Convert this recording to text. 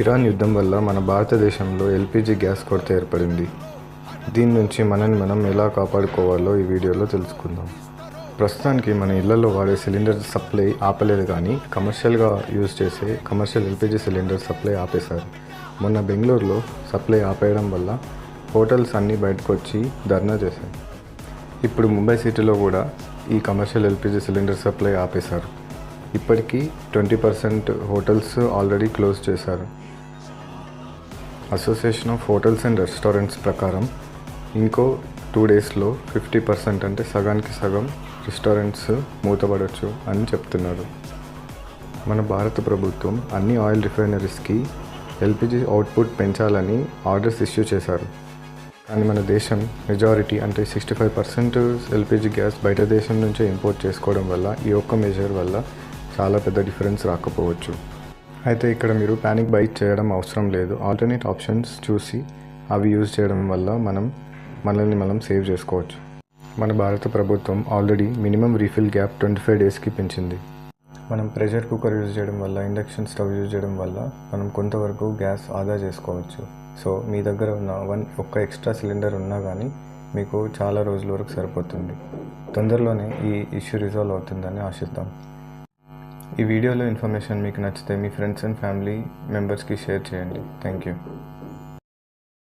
Iran యుద్ధం వల్ల మన భారతదేశంలో ఎల్పిజి గ్యాస్ కొరత ఏర్పడింది. దీని నుంచి మనల్ని మనం ఎలా కాపాడుకోవాలో ఈ వీడియోలో తెలుసుకుందాం. ప్రస్తుతానికి మన ఇళ్లలో వాడే సిలిండర్ సప్లై ఆపలేదు, కానీ కమర్షియల్గా యూజ్ చేసే కమర్షియల్ ఎల్పిజి సిలిండర్ సప్లై ఆపేశారు. మొన్న బెంగళూరులో సప్లై ఆపేయడం వల్ల హోటల్స్ అన్నీ బయటకు వచ్చి ధర్నా చేశాయి. ఇప్పుడు ముంబై సిటీలో కూడా ఈ కమర్షియల్ ఎల్పిజి సిలిండర్ సప్లై ఆపేశారు. ఇప్పటికీ 20% హోటల్స్ ఆల్రెడీ క్లోజ్ చేశారు. Association of hotels and restaurants ప్రకారం ఇంకో 2 డేస్లో 50% అంటే సగానికి సగం రెస్టారెంట్స్ మూతపడవచ్చు అని చెప్తున్నారు. మన భారత ప్రభుత్వం అన్ని ఆయిల్ రిఫైనరీస్కి ఎల్పిజి అవుట్పుట్ పెంచాలని ఆర్డర్స్ ఇష్యూ చేశారు. కానీ మన దేశం మెజారిటీ అంటే 65% ఎల్పిజి గ్యాస్ బయట దేశం నుంచే ఇంపోర్ట్ చేసుకోవడం వల్ల ఈ ఒక్క మెజర్ వల్ల చాలా పెద్ద డిఫరెన్స్ రాకపోవచ్చు. అయితే ఇక్కడ మీరు ప్యానిక్ బై చేయడం అవసరం లేదు. ఆల్టర్నేట్ ఆప్షన్స్ చూసి అవి యూజ్ చేయడం వల్ల మనల్ని మనం సేవ్ చేసుకోవచ్చు. మన భారత ప్రభుత్వం ఆల్రెడీ మినిమం రీఫిల్ గ్యాప్ 25 డేస్కి పెంచింది. మనం ప్రెషర్ కుక్కర్ యూజ్ చేయడం వల్ల, ఇండక్షన్ స్టవ్ యూజ్ చేయడం వల్ల మనం కొంతవరకు గ్యాస్ ఆదా చేసుకోవచ్చు. సో మీ దగ్గర ఉన్న ఒక్క ఎక్స్ట్రా సిలిండర్ ఉన్నా కానీ మీకు చాలా రోజుల వరకు సరిపోతుంది. తొందరలోనే ఈ ఇష్యూ రిజాల్వ్ అవుతుందని ఆశిద్దాం. ఈ వీడియోలో ఇన్ఫర్మేషన్ మీకు నచ్చితే మీ ఫ్రెండ్స్ అండ్ ఫ్యామిలీ మెంబర్స్కి షేర్ చేయండి. Thank you.